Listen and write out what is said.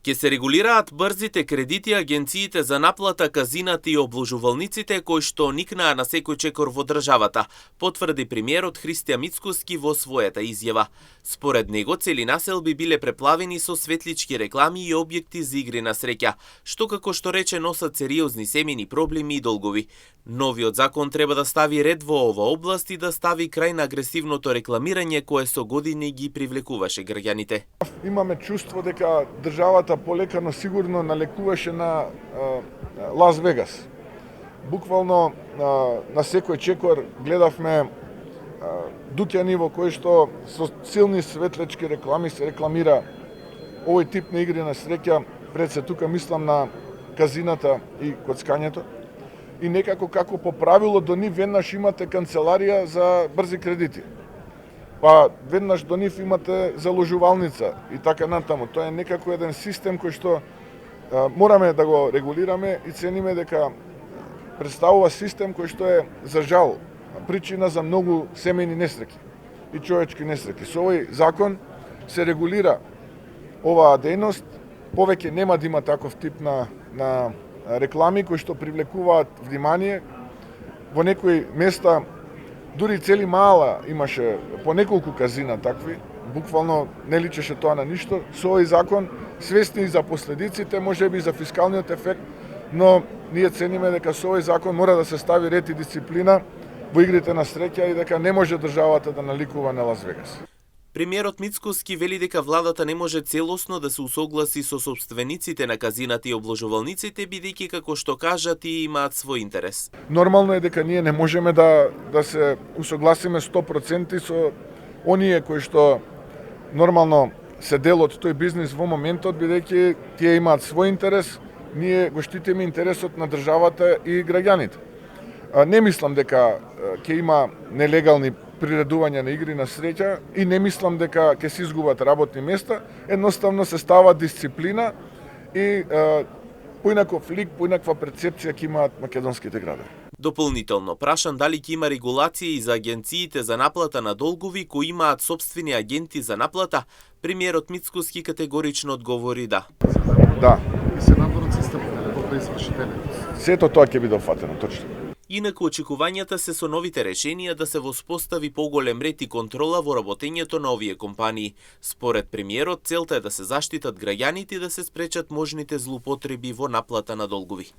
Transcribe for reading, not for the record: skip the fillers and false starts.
Ке се регулираат брзите кредити, агенциите за наплата, казината и обложувалниците кои што никнаа на секој чекор во државата, потврди премиерот Христијан Мицкоски во својата изјава. Според него, цели населби биле преплавени со светлички реклами и објекти за игри на среќа, што како што рече носат сериозни семени проблеми и долгови. Новиот закон треба да стави ред во ова област и да стави крај на агресивното рекламирање кое со години ги привлекуваше граѓаните. Имаме чувство дека државата полека, но сигурно налекуваше на Лас Вегас. Буквално на секој чекор гледавме дуќани во кои што со силни светлечки реклами се рекламира овој тип на игри на среќа. Пред се тука мислам на казината и коцкањето. И некако како по правило до нив веднаш имате канцеларија за брзи кредити. Па веднаш до нив имате заложувалница и така натаму. Тоа е некако еден систем кој што мораме да го регулираме и цениме дека представува систем кој што е за жал причина за многу семејни несреќи и човечки несреќи. Со овој закон се регулира оваа дејност, повеќе нема да има таков тип на реклами кои што привлекуваат внимание. Во некои места дури цели мала имаше по неколку казина такви, буквално не личеше тоа на ништо. Со овој закон свесни за последиците, можеби за фискалниот ефект, но ние цениме дека со овој закон мора да се стави ред и дисциплина во игрите на среќа и дека не може државата да наликува на Лас Вегас. Премиерот Мицкоски вели дека владата не може целосно да се усогласи со сопствениците на казината и обложувалниците, бидејќи како што кажат и имаат свој интерес. Нормално е дека ние не можеме да се усогласиме 100% со оние кои што нормално се дел од тој бизнис во моментот, бидејќи тие имаат свој интерес, ние го штитиме интересот на државата и граѓаните. Не мислам дека ќе има нелегални приредување на игри на среќа и не мислам дека ќе се изгубат работни места, едноставно се става дисциплина и поинаков лик, поинаква перцепција ќе имаат македонските градови. Дополнително прашан дали ќе има регулација и за агенциите за наплата на долгови кои имаат сопствени агенти за наплата, премиерот Мицкоски категорично одговори да. Да. И се надворот системот во извршителите. Сето тоа ќе биде опфатено, точно. Инаку очекувањата се со новите решенија да се воспостави поголем ред и контрола во работењето на овие компании. Според премиерот, целта е да се заштитат граѓаните и да се спречат можните злоупотреби во наплата на долгови.